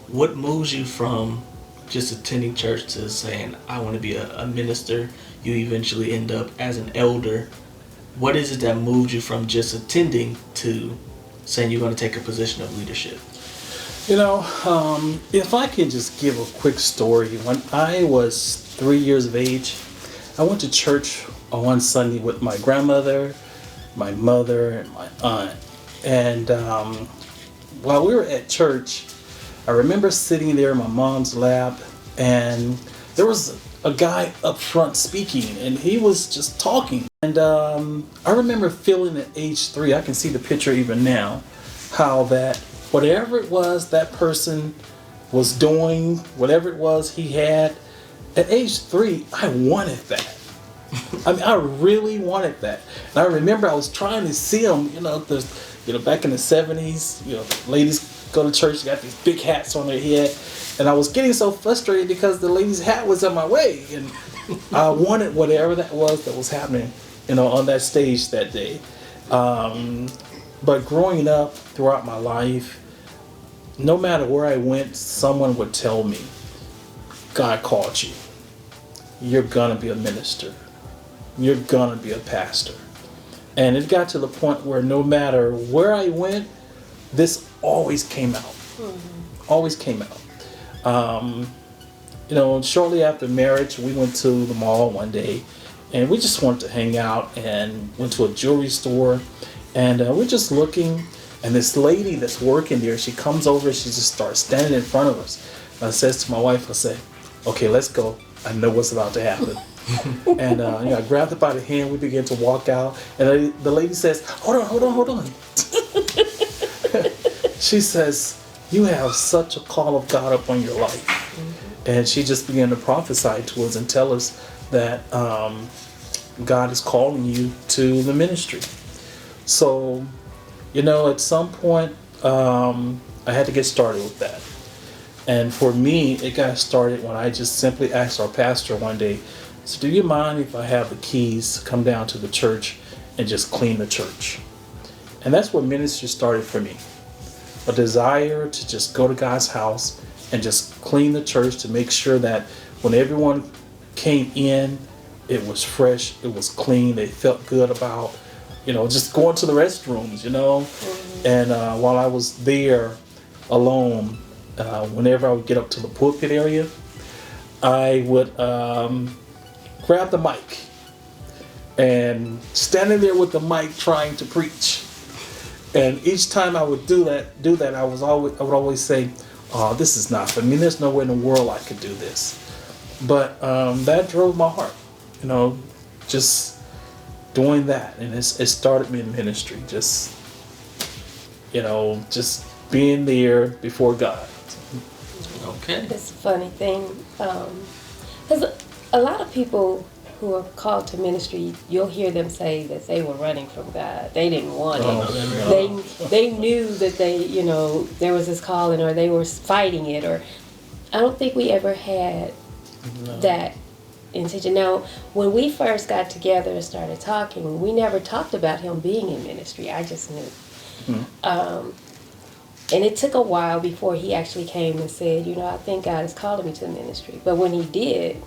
what moves you from just attending church to saying, I want to be a minister? You eventually end up as an elder. What is it that moved you from just attending to saying you're going to take a position of leadership? If I could just give a quick story. When I was 3 years of age, I went to church on one Sunday with my grandmother, my mother, and my aunt. And while we were at church, I remember sitting there in my mom's lap, and there was a guy up front speaking, and he was just talking. And I remember feeling at age 3, I can see the picture even now, how that whatever it was that person was doing, whatever it was he had, at age 3, I wanted that. I mean, I really wanted that. And I remember I was trying to see him, back in the 70s, ladies go to church, got these big hats on their head. And I was getting so frustrated because the lady's hat was in my way. And I wanted whatever that was happening, on that stage that day. But growing up throughout my life, no matter where I went, someone would tell me, God called you. You're going to be a minister. You're going to be a pastor. And it got to the point where no matter where I went, this always came out. Mm-hmm. Always came out. Shortly after marriage, we went to the mall one day, and we just wanted to hang out and went to a jewelry store. And we're just looking, and this lady that's working there, she comes over, she just starts standing in front of us. And I says to my wife, I say, okay, let's go. I know what's about to happen. And I grabbed her by the hand, we began to walk out, and the lady says, hold on. She says, you have such a call of God upon your life. Mm-hmm. And she just began to prophesy to us and tell us that God is calling you to the ministry. So, at some point, I had to get started with that. And for me, it got started when I just simply asked our pastor one day, so do you mind if I have the keys, come down to the church and just clean the church? And that's where ministry started for me. A desire to just go to God's house and just clean the church, to make sure that when everyone came in, it was fresh, it was clean, they felt good about, just going to the restrooms, Mm-hmm. And while I was there alone, whenever I would get up to the pulpit area, I would grab the mic and standing there with the mic trying to preach. And each time I would do that, I would always say, "Oh, this is not for me. There's nowhere in the world I could do this." But that drove my heart, just doing that, and it started me in ministry. Just being there before God. Okay. It's a funny thing, because a lot of people who are called to ministry, you'll hear them say that they were running from God. They didn't want it. They knew that there was this calling, or they were fighting it, or I don't think we ever had that intention. Now, when we first got together and started talking, we never talked about him being in ministry. I just knew. Mm-hmm. And it took a while before he actually came and said, I think God is calling me to the ministry. But when he did,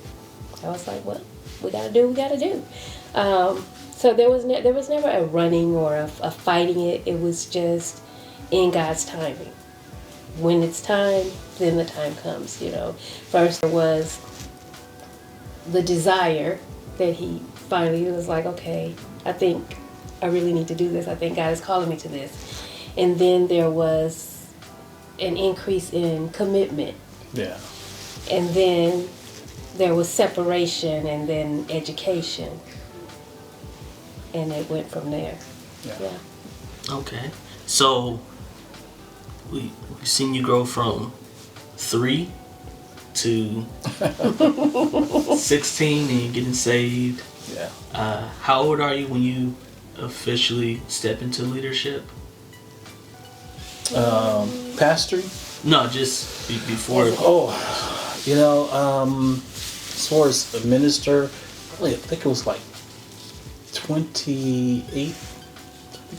I was like, well, we got to do what we got to do. So there was never a running or a fighting it. It was just in God's timing. When it's time, then the time comes, First there was the desire that he finally was like, okay, I think I really need to do this. I think God is calling me to this. And then there was an increase in commitment. Yeah. And then there was separation, and then education. And it went from there. Yeah. Okay. So we've seen you grow from 3 to 16 and you're getting saved. Yeah. How old are you when you officially step into leadership? Pastoring? No, just before. As far as a minister, probably I think it was like 28.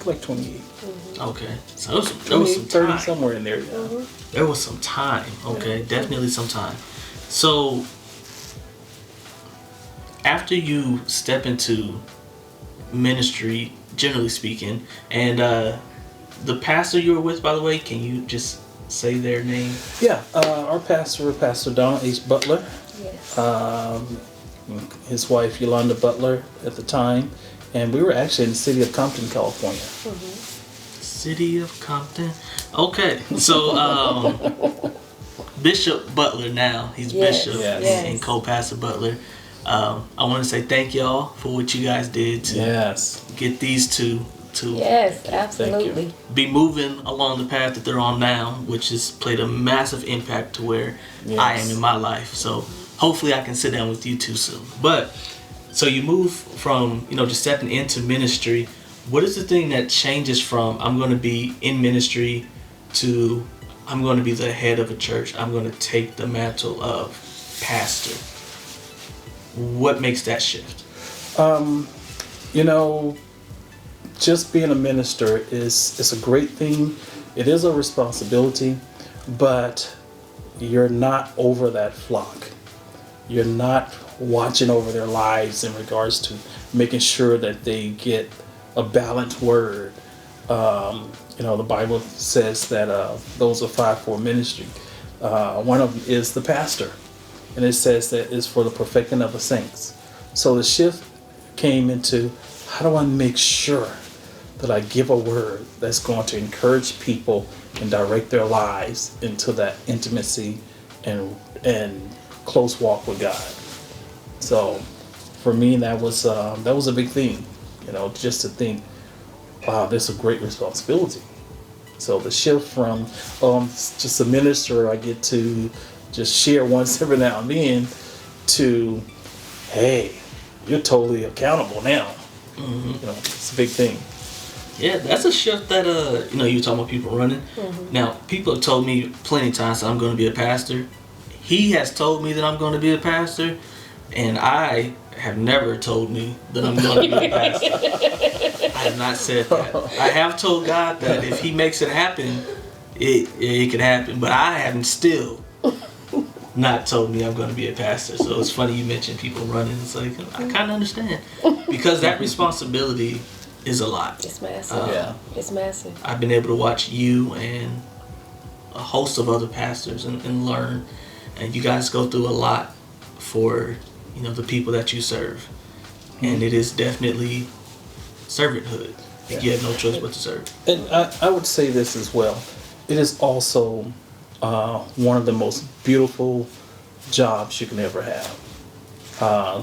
think like 28. Okay, so there was 28, some 30, time. somewhere in there. Yeah. There was some time. Okay, definitely some time. So after you step into ministry, generally speaking, and the pastor you were with, by the way, can you just say their name? Yeah, our pastor, Pastor Don H. Butler, Yes. his wife Yolanda Butler at the time, and we were actually in the city of Compton, California. City of Compton. Okay, so Bishop Butler now. He's Yes, Bishop yes. and co-pastor Butler. I want to say thank y'all for what you guys did to Yes. get these two to Yes, absolutely. be moving along the path that they're on now, which has played a massive impact to where I am in my life. So hopefully I can sit down with you two soon. But so you move from, just stepping into ministry. What is the thing that changes from I'm going to be in ministry to I'm going to be the head of a church, I'm going to take the mantle of pastor? What makes that shift? Just being a minister is a great thing. It is a responsibility, but you're not over that flock. You're not watching over their lives in regards to making sure that they get a balanced word. The Bible says that those are fivefold ministry. One of them is the pastor, and it says that it's for the perfecting of the saints. So the shift came into, how do I make sure that I give a word that's going to encourage people and direct their lives into that intimacy and close walk with God. So for me, that was a big thing, just to think, wow, this is a great responsibility. So the shift from just a minister, I get to just share once every now and then, to, hey, you're totally accountable now. It's a big thing. Yeah, that's a shift that you were talking about people running. Now, people have told me plenty of times that I'm going to be a pastor. He has told me that I'm going to be a pastor, and I have never told me that I'm going to be a pastor. I have not said that. I have told God that if He makes it happen, it can happen. But I haven't still not told me I'm going to be a pastor. So it's funny you mentioned people running. It's like, I kind of understand. Because that responsibility is a lot. It's massive. It's massive. I've been able to watch you and a host of other pastors and learn. And you guys go through a lot for, the people that you serve. And it is definitely servanthood. You have no choice but to serve. And I would say this as well. It is also one of the most beautiful jobs you can ever have.